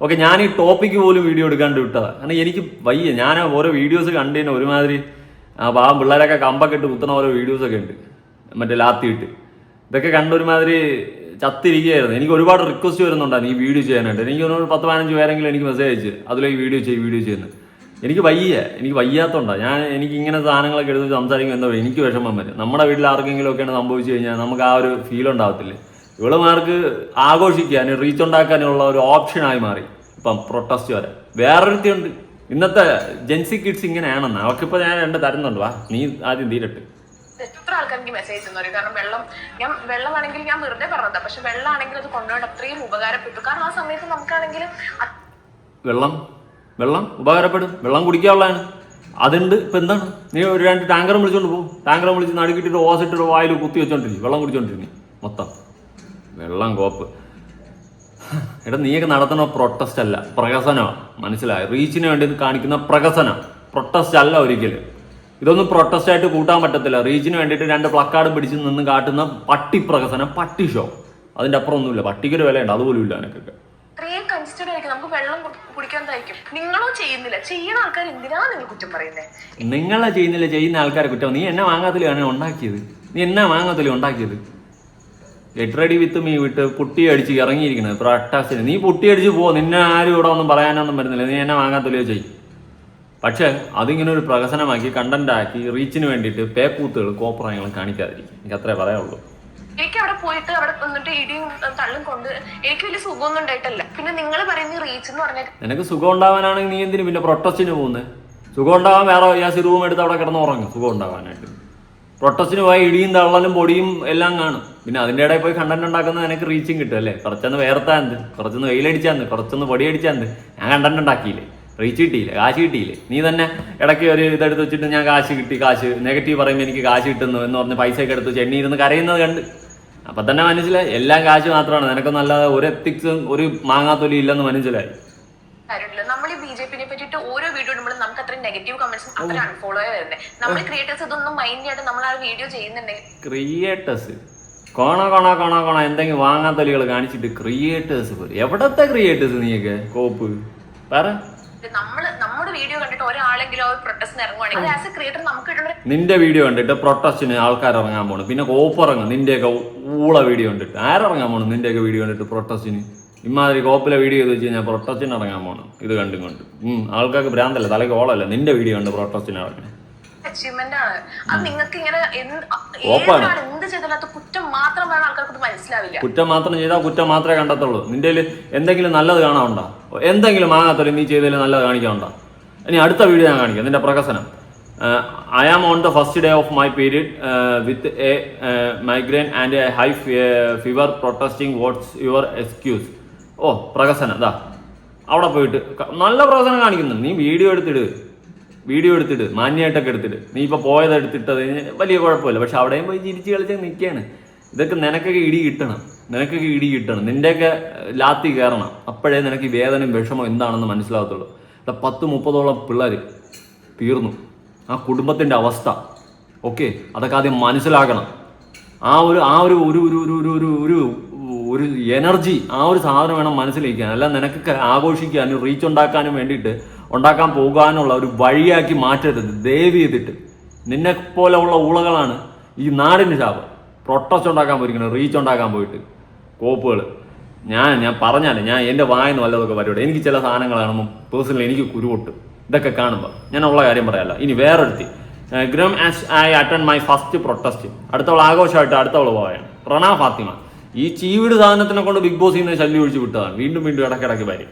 ഓക്കെ, ഞാൻ ഈ ടോപ്പിക്ക് പോലും വീഡിയോ എടുക്കാണ്ട് വിട്ടതാണ്. കാരണം എനിക്ക് വയ്യ. ഞാൻ ഓരോ വീഡിയോസ് കണ്ടതിന് ഒരുമാതിരി പാവം പിള്ളേരൊക്കെ കമ്പൊക്കെ ഇട്ട് കുത്തുന്ന ഓരോ വീഡിയോസൊക്കെ ഉണ്ട്, മറ്റേ ലാത്തിയിട്ട്. ഇതൊക്കെ കണ്ടൊരുമാതിരി ചത്തിരിക്കുകയായിരുന്നു. എനിക്ക് ഒരുപാട് റിക്വസ്റ്റ് വരുന്നുണ്ടായിരുന്നു ഈ വീഡിയോ ചെയ്യാനായിട്ട്. എനിക്ക് ഒരു 10-15 പേരെങ്കിലും എനിക്ക് മെസ്സേജ് അയച്ച് അതിലേക്ക് വീഡിയോ ചെയ്യുന്നത്. എനിക്ക് വയ്യാത്തോണ്ടാണ് എനിക്ക് ഇങ്ങനെ സാധനങ്ങളൊക്കെ എടുത്ത് സംസാരിക്കുമ്പോൾ എന്താ എനിക്ക് വിഷമം വരും. നമ്മുടെ വീട്ടിൽ ആർക്കെങ്കിലും ഒക്കെയാണ് സംഭവിച്ചു കഴിഞ്ഞാൽ നമുക്ക് ആ ഒരു ഫീൽ ഉണ്ടാകത്തില്ലേ? ഇവളുമാർക്ക് ആഘോഷിക്കാനും റീച്ച് ഉണ്ടാക്കാനുള്ള ഒരു ഓപ്ഷനായി മാറി ഇപ്പം പ്രൊട്ടസ്റ്റ് വരെ. വേറൊരുത്തിയുണ്ട്, ഇന്നത്തെ ജെൻസി കിഡ്സ് ഇങ്ങനെയാണെന്ന്. അവർക്കിപ്പോൾ ഞാൻ 2 തരുന്നുണ്ട്. വാ, നീ ആദ്യം തീരട്ട്. എത്ര ആൾക്കാർക്ക് മെസ്സേജ് എന്ന് പറയും. കാരണം വെള്ളമാണെങ്കിൽ ഞാൻ വെറുതെ പറഞ്ഞതാ, പക്ഷെ വെള്ളമാണെങ്കിൽ അത് കൊണ്ടുപോയിട്ട് അത്രയും ഉപകാരപ്പെട്ടു. കാരണം ആ സമയത്ത് നമുക്കാണെങ്കിൽ വെള്ളം ഉപകാരപ്പെടും. വെള്ളം കുടിക്കാനുള്ളതാണ്. അതുണ്ട്. ഇപ്പം എന്താണ്? നീ ഒരു 2 ടാങ്കറും വിളിച്ചോണ്ട് പോകും. ടാങ്കറും വിളിച്ച് നടുക്കിട്ടിട്ട് ഓസിട്ടിട്ട് വായിൽ കുത്തി വെച്ചോണ്ടിരിക്കും. വെള്ളം കുടിച്ചോണ്ടിരുന്നു മൊത്തം വെള്ളം കോപ്പ്. എടാ, നീയൊക്കെ നടത്തുന്ന പ്രൊട്ടസ്റ്റ് അല്ല, പ്രഹസനമാണ്. മനസ്സിലായി? റീച്ചിന് വേണ്ടി കാണിക്കുന്ന പ്രഹസനം, പ്രൊട്ടസ്റ്റ് അല്ല ഒരിക്കലും. ഇതൊന്നും പ്രൊട്ടസ്റ്റ് ആയിട്ട് കൂട്ടാൻ പറ്റത്തില്ല. റീച്ചിന് വേണ്ടിയിട്ട് 2 പ്ലക്കാർഡ് പിടിച്ച് നിന്ന് കാട്ടുന്ന പട്ടി പ്രഹസനം, പട്ടി ഷോ. അതിൻ്റെ അപ്പുറം ഒന്നുമില്ല. പട്ടിക്കൊരു വിലയുണ്ട്, അതുപോലും ഇല്ല എനിക്കൊക്കെ. നമുക്ക് വെള്ളം കുടിക്കാൻ തയ്ക്കും. നിങ്ങളോ ചെയ്യുന്നില്ല. ചെയ്യുന്ന ആൾക്കാർ എന്തിനാ നിങ്ങൾ കുറ്റം പറയുന്നത്? നിങ്ങളെ ചെയ്യുന്നില്ല, ചെയ്യുന്ന ആൾക്കാരെ കുറ്റം. നീ എന്നാ മാങ്ങാത്തലാണ് ഉണ്ടാക്കിയത്? ഗെറ്റ് റെഡി വിത്ത് മീ വിട്ട് പുട്ടി അടിച്ച് ഇറങ്ങിയിരിക്കുന്നത് പ്രൊട്ടസ്റ്റിന്. നീ പുട്ടി അടിച്ച് പോ. നിന്നെ ആരും ഇവിടെ ഒന്നും പറയാനൊന്നും വരുന്നില്ല. നീ എന്നെ മാങ്ങാത്തൊലിയോ ചെയ്യും. പക്ഷെ അതിങ്ങനെ ഒരു പ്രഹസനമാക്കി കണ്ടന്റ് ആക്കി റീച്ചിന് വേണ്ടിയിട്ട് പേക്കൂത്തുകൾ കോപ്രായങ്ങളും കാണിക്കാതിരിക്കും. എനിക്ക് അത്രേ പറയാനുള്ളൂ. എനിക്ക് അവിടെ പോയിട്ട് അവിടെ വന്നിട്ട് ഇടിയും തള്ളും കൊണ്ട് എനിക്ക് വലിയ സുഖമൊന്നും ഉണ്ടായിട്ടല്ല. പിന്നെ നിങ്ങൾ പറയുന്ന റീച്ച് എന്ന് പറഞ്ഞാൽ നിനക്ക് സുഖം ഉണ്ടാവാനാണെങ്കിൽ നീ എന്തിനു പിന്നെ പ്രൊട്ടസ്റ്റിന് പോകുന്നത്? സുഖം ഉണ്ടാവാൻ വേറെ യാസി റൂം എടുത്ത് അവിടെ കിടന്ന് ഉറങ്ങും. സുഖം ഉണ്ടാവാനായിട്ട് പ്രൊട്ടസ്റ്റിന് പോയി ഇടിയും തള്ളലും പൊടിയും എല്ലാം കാണും. പിന്നെ അതിൻ്റെ ഇടയിൽ പോയി കണ്ടന്റ് ഉണ്ടാക്കുന്നത് നിനക്ക് റീച്ചും കിട്ടും അല്ലേ? കുറച്ചൊന്ന് വേർത്താന്ത്, കുറച്ചൊന്ന് വെയിലടിച്ചാന്ത്, കുറച്ചൊന്ന് പൊടി അടിച്ചാന്ത്. ഞാൻ കണ്ടന്റ് ഉണ്ടാക്കിയില്ലേ? റീച്ച് കിട്ടിയില്ലേ? കാശ് കിട്ടിയില്ലേ? നീ തന്നെ ഇടയ്ക്ക് ഒരു ഇതെടുത്ത് വെച്ചിട്ട് ഞാൻ കാശ് നെഗറ്റീവ് പറയുമ്പോൾ എനിക്ക് കാശ് കിട്ടുന്നു എന്ന് പറഞ്ഞ് പൈസയൊക്കെ എടുത്ത് ചെന്നിരുന്ന് കരയുന്നത് കണ്ട് അപ്പം തന്നെ മനസ്സിലായി എല്ലാം കാശ് മാത്രമാണ്. നിനക്കൊന്നും അല്ലാതെ ഒരു എത്തിക്സും ഒരു മാങ്ങാത്തൊലി ഇല്ലെന്ന് മനസ്സിലായി. നമ്മൾ ഈ ബിജെപിനെ പറ്റിയിട്ട് ഓരോ വീഡിയോ ഇടുമ്പോഴും നമുക്ക് അത്ര നെഗറ്റീവ് കമന്റ്സും അത്ര അൺഫോളോ വരുന്നത്. നമ്മൾ ക്രിയേറ്റേഴ്സ് ഇതൊന്നും മൈൻഡ് ചെയ്യാണ്ട് നമ്മൾ ആ വീഡിയോ ചെയ്യുന്നുണ്ടെങ്കിൽ ക്രിയേറ്റേഴ്സ് കോണ എന്തെങ്കിലും വാങ്ങാത്തൊലികൾ കാണിച്ചിട്ട് ക്രിയേറ്റേഴ്സ് പോലും. എവിടത്തെ ക്രിയേറ്റേഴ്സ് നീയൊക്കെ കോപ്പ് പറ. നമ്മുടെ വീഡിയോ കണ്ടിട്ട് ഒരാളെങ്കിലും പ്രൊട്ടസ്റ്റിന് ഇറങ്ങുവാണെങ്കിൽ ആസ് എ ക്രിയേറ്റർ നമുക്ക് നിന്റെ വീഡിയോ കണ്ടിട്ട് പ്രൊട്ടസ്റ്റിന് ആൾക്കാർ ഇറങ്ങാൻ പോണു. പിന്നെ കോപ്പ് ഇറങ്ങും. നിന്റെയൊക്കെ ഊള വീഡിയോ കണ്ടിട്ട് ആരിറങ്ങാൻ പോണു? നിന്റെയൊക്കെ വീഡിയോ കണ്ടിട്ട് പ്രൊട്ടസ്റ്റിന് ഇമാതിരി കോപ്പിലെ വീഡിയോ ചെയ്ത് വെച്ച് കഴിഞ്ഞാൽ പ്രൊട്ടസ്റ്റിന് ഇറങ്ങാൻ പോണം. ഇത് കണ്ടും കൊണ്ട് ആൾക്കാർക്ക് ഭ്രാന്തല്ല, തലയ്ക്ക് ഓളല്ല. നിന്റെ വീഡിയോ കണ്ട് പ്രൊട്ടസ്റ്റിന് ഇറങ്ങണം. അച്ചീവ്മെന്റ് ആണ് അത്. നിങ്ങൾക്ക് ഇങ്ങനെ എന്ത് ചെയ്താലും കുറ്റം മാത്രമാണ് ആൾക്കാർക്ക് മനസ്സിലാവില്ല. കുറ്റം മാത്രം ചെയ്താൽ കുറ്റം മാത്രമേ കണ്ടെത്തുള്ളൂ. നിന്റെ എന്തെങ്കിലും നല്ലത് കാണാനുണ്ടോ? എന്തെങ്കിലും മാങ്ങാത്തൊലി നീ ചെയ്തതിൽ നല്ലത് കാണിക്കാനുണ്ടോ? ഇനി അടുത്ത വീഡിയോ ഞാൻ കാണിക്കാം നിന്റെ പ്രഹസനം. I am on the first day of my period with a migraine and a high fever protesting. What's your excuse? ഓ, പ്രഹസനം. ഇതാ അവിടെ പോയിട്ട് നല്ല പ്രഹസനം കാണിക്കുന്നു. നീ വീഡിയോ എടുത്തിട്ട് മാന്യമായിട്ടൊക്കെ എടുത്തിട്ട് നീ ഇപ്പോൾ പോയത് എടുത്തിട്ടത് വലിയ കുഴപ്പമില്ല. പക്ഷെ അവിടെയും പോയി ചിരിച്ച് കളിച്ച് നിൽക്കുകയാണ്. ഇതൊക്കെ നിനക്കൊക്കെ ഇടി കിട്ടണം. നിൻ്റെയൊക്കെ ലാത്തി കയറണം. അപ്പോഴേ നിനക്ക് ഈ വേദനയും വിഷമം എന്താണെന്ന് മനസ്സിലാകത്തുള്ളൂ. 10-30ഓളം പിള്ളേർ തീർന്നു. ആ കുടുംബത്തിൻ്റെ അവസ്ഥ ഓക്കെ, അതൊക്കെ ആദ്യം മനസ്സിലാക്കണം. ആ ഒരു ഒരു ഒരു ഒരു ഒരു ഒരു ഒരു ഒരു എനർജി, ആ ഒരു സാധനം വേണം മനസ്സിലിരിക്കാൻ. അല്ല നിനക്ക് ആഘോഷിക്കാനും റീച്ച് ഉണ്ടാക്കാനും വേണ്ടിയിട്ട് ഉണ്ടാക്കാൻ പോകാനുള്ള ഒരു വഴിയാക്കി മാറ്റരുത് ദയവ് ചെയ്തിട്ട്. നിന്നെ പോലെയുള്ള ഊളകളാണ് ഈ നാടിന് ശാപം. പ്രൊട്ടസ്റ്റ് ഉണ്ടാക്കാൻ പോയിരിക്കുന്നത്, റീച്ച് ഉണ്ടാക്കാൻ പോയിട്ട് കോപ്പുകൾ. ഞാൻ പറഞ്ഞാലേ ഞാൻ എൻ്റെ വായന വല്ലതൊക്കെ പരിപാടി. എനിക്ക് ചില സാധനങ്ങൾ കാണുമ്പോൾ പേഴ്സണലി എനിക്ക് കുരുവൊട്ടും ഇതൊക്കെ കാണുമ്പോൾ. ഞാൻ ഉള്ള കാര്യം പറയാമല്ലോ. ഇനി വേറൊരുത്തി ഗ്രം as I attend my first protest. അടുത്തവൾ ആഘോഷമായിട്ട് അടുത്തവൾ പോവുകയാണ്. റണ ഫാത്തിമ. ഈ ചീവിട് സാധനത്തിനെ കൊണ്ട് ബിഗ് ബോസിൽ നിന്ന് ശല്യം ഒഴിച്ച് വിട്ടതാണ്. വീണ്ടും ഇടയ്ക്കിടയ്ക്ക് വരും.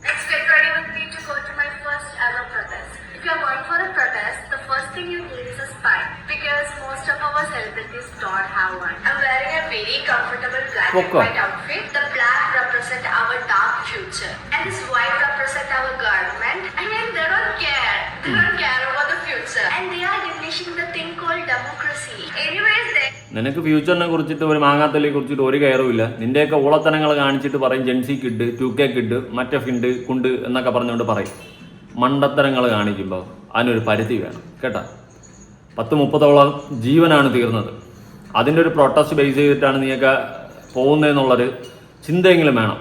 Let's get ready with me to go to my first ever protest. If you are going for a protest, the first thing you need is a spy because most of our celebrities don't have one. I'm wearing a very comfortable black and white outfit. The black represent our dark future and this white represent our government. I mean, they don't care. They don't care about the future and they are diminishing the thing called democracy. Anyways, നിനക്ക് ഫ്യൂച്ചറിനെ കുറിച്ചിട്ട് ഒരു മാങ്ങാത്തല്ലിയെ കുറിച്ചിട്ട് ഒരു കയറുമില്ല. നിന്റെയൊക്കെ ഊളത്തനങ്ങൾ കാണിച്ചിട്ട് പറയും Jency kid, 2K kid, മറ്റേ ഫിണ്ട് കുണ്ട് എന്നൊക്കെ പറഞ്ഞുകൊണ്ട് പറയും. മണ്ടത്തരങ്ങൾ കാണിക്കുമ്പോൾ അതിനൊരു പരിധി വേണം കേട്ടോ. 10-30ഓളം ജീവനാണ് തീർന്നത്. അതിൻ്റെ ഒരു പ്രൊട്ടസ്റ്റ് ബേസ് ചെയ്തിട്ടാണ് നീയൊക്കെ പോകുന്നതെന്നുള്ളൊരു ചിന്തയെങ്കിലും വേണം.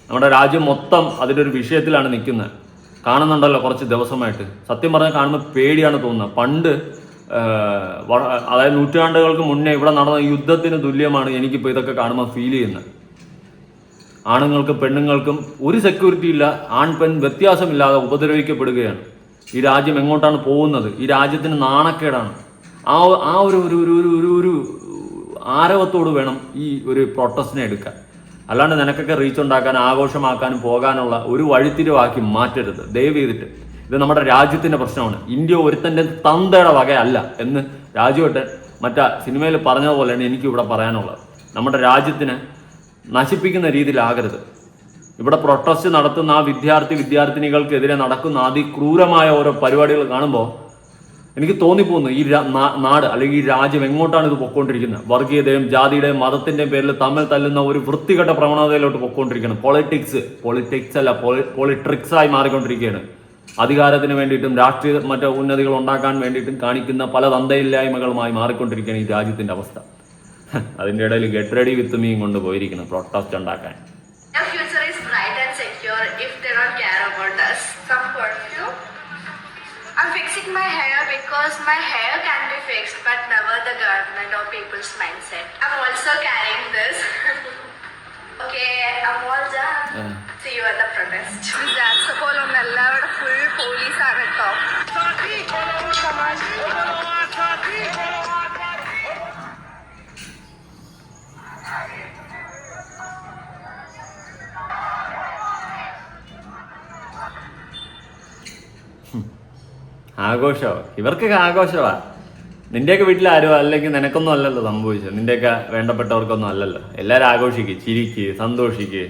നമ്മുടെ രാജ്യം മൊത്തം അതിൻ്റെ ഒരു വിഷയത്തിലാണ് നിൽക്കുന്നത്. കാണുന്നുണ്ടല്ലോ കുറച്ച് ദിവസമായിട്ട്. സത്യം പറഞ്ഞാൽ കാണുമ്പോൾ പേടിയാണ് തോന്നുന്നത്. പണ്ട് അതായത് നൂറ്റാണ്ടുകൾക്ക് മുന്നേ ഇവിടെ നടന്ന യുദ്ധത്തിന് തുല്യമാണ് എനിക്കിപ്പോൾ ഇതൊക്കെ കാണുമ്പോൾ ഫീൽ ചെയ്യുന്നത്. ആണുങ്ങൾക്കും പെണ്ണുങ്ങൾക്കും ഒരു സെക്യൂരിറ്റി ഇല്ല. ആൺ പെൺ വ്യത്യാസമില്ലാതെ ഉപദ്രവിക്കപ്പെടുകയാണ്. ഈ രാജ്യം എങ്ങോട്ടാണ് പോകുന്നത്? ഈ രാജ്യത്തിന് നാണക്കേടാണ്. ആ ഒരു ഒരു ഒരു ഒരു ഒരു ആരവത്തോട് വേണം ഈ ഒരു പ്രൊട്ടസ്റ്റിനെ എടുക്കാൻ. അല്ലാണ്ട് നിനക്കൊക്കെ റീച്ച് ഉണ്ടാക്കാൻ ആഘോഷമാക്കാനും പോകാനുള്ള ഒരു വഴിത്തിരിവാക്കി മാറ്റരുത് ദയവ് ചെയ്തിട്ട്. ഇത് നമ്മുടെ രാജ്യത്തിൻ്റെ പ്രശ്നമാണ്. ഇന്ത്യ ഒരുത്തൻ്റെ തന്തയുടെ വകയല്ല എന്ന് രാജുവേട്ടൻ മറ്റേ സിനിമയിൽ പറഞ്ഞതുപോലെയാണ് എനിക്കിവിടെ പറയാനുള്ളത്. നമ്മുടെ രാജ്യത്തിനെ നശിപ്പിക്കുന്ന രീതിയിലാകരുത്. ഇവിടെ പ്രൊട്ടസ്റ്റ് നടത്തുന്ന ആ വിദ്യാർത്ഥിനികൾക്കെതിരെ നടക്കുന്ന അതിക്രൂരമായ ഓരോ പരിപാടികൾ കാണുമ്പോൾ എനിക്ക് തോന്നിപ്പോകുന്നു ഈ നാട് അല്ലെങ്കിൽ ഈ രാജ്യം എങ്ങോട്ടാണ് ഇത് പൊയ്ക്കൊണ്ടിരിക്കുന്നത്. വർഗീയതയും ജാതിയുടെയും മതത്തിൻ്റെയും പേരിൽ തമ്മിൽ തല്ലുന്ന ഒരു വൃത്തികെട്ട പ്രവണതയിലോട്ട് പൊയ്ക്കൊണ്ടിരിക്കുകയാണ്. പൊളിറ്റിക്സ് അല്ല പൊളിട്രിക്സായി മാറിക്കൊണ്ടിരിക്കുകയാണ്. അധികാരത്തിന് വേണ്ടിയിട്ടും രാഷ്ട്രീയ മറ്റു ഉന്നതികൾ ഉണ്ടാക്കാൻ വേണ്ടിയിട്ടും കാണിക്കുന്ന പല തന്തയില്ലായ്മകളുമായി മാറിക്കൊണ്ടിരിക്കുകയാണ് ഈ രാജ്യത്തിൻ്റെ അവസ്ഥ. അതിൻ്റെ ഇടയിൽ ഗെറ്റ് റെഡി വിത്ത് മീ കൊണ്ട് പോയിരിക്കണം പ്രൊട്ടസ്റ്റ് ഉണ്ടാക്കാൻ. our future is bright and secure if they don't care about us. Some perfume. I'm fixing my hair because my hair can be fixed, but never the government or people's mindset. I'm also carrying this. Okay, I'm all done. See you at the protest. That's all on എല്ലാവരുടെ full police ആണ് കേട്ടോ. ആഘോഷമോ? ഇവർക്കൊക്കെ ആഘോഷമാ. നിന്റെയൊക്കെ വീട്ടിൽ ആരും അല്ലെങ്കിൽ നിനക്കൊന്നും അല്ലല്ലോ സംഭവിച്ചത്. നിന്റെയൊക്കെ വേണ്ടപ്പെട്ടവർക്കൊന്നും അല്ലല്ലോ. എല്ലാവരും ആഘോഷിക്കുക, ചിരിക്കുക, സന്തോഷിക്കുക,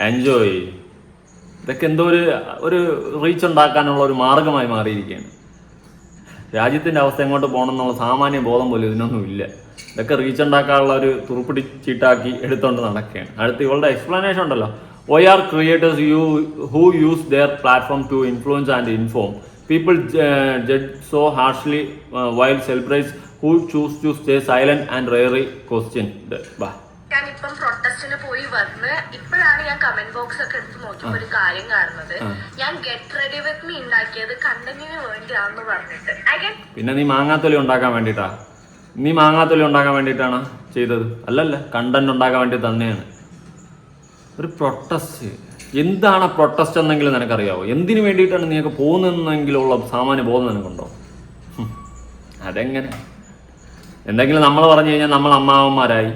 എൻജോയ്. ഇതൊക്കെ എന്തോ ഒരു റീച്ച് ഉണ്ടാക്കാനുള്ള ഒരു മാർഗമായി മാറിയിരിക്കുകയാണ്. രാജ്യത്തിൻ്റെ അവസ്ഥ എങ്ങോട്ട് പോകണം എന്നുള്ള സാമാന്യ ബോധം പോലും ഇതിനൊന്നും ഇല്ല. ഇതൊക്കെ റീച്ച് ഉണ്ടാക്കാനുള്ള ഒരു തുറുപ്പിടി ചീട്ടാക്കി എടുത്തുകൊണ്ട് നടക്കുകയാണ്. അടുത്ത് ഇവളുടെ എക്സ്പ്ലനേഷൻ ഉണ്ടല്ലോ. Why are creators who use their platform to influence and inform people judge so harshly while celebrities who choose to stay silent and rarely question the ഞാൻ ഇപ്പം പ്രൊട്ടസ്റ്റിന് പോയി വന്ന് ഇപ്പോഴാണ് ഞാൻ കമന്റ് ബോക്സ് ഒക്കെ എടുത്ത് നോക്കിയപ്പോ ഒരു കാര്യം കാണുന്നത്. ഞാൻ ഗെറ്റ് റെഡി വിത്ത് മീ ഉണ്ടാക്കിയത് കണ്ടന്റിന് വേണ്ടിയാണെന്ന് പറഞ്ഞിട്ട്. പിന്നെ നീ മാങ്ങാത്തൊലി ഉണ്ടാക്കാൻ വേണ്ടിയിട്ടാണ് ചെയ്തത്? അല്ലല്ല, കണ്ടന്റ് ഉണ്ടാക്കാൻ വേണ്ടി തന്നെയാണ്. ഒരു പ്രൊട്ടസ്റ്റ് എന്താണ് പ്രൊട്ടസ്റ്റ് എന്നെങ്കിലും നിനക്കറിയാവോ? എന്തിനു വേണ്ടിയിട്ടാണ് നീയൊക്കെ പോകുന്നതെന്നെങ്കിലുള്ള സാമാന്യ ബോധം നിനക്കുണ്ടോ? അതെങ്ങനെ? എന്തെങ്കിലും നമ്മൾ പറഞ്ഞു കഴിഞ്ഞാൽ നമ്മൾ അമ്മാവന്മാരായി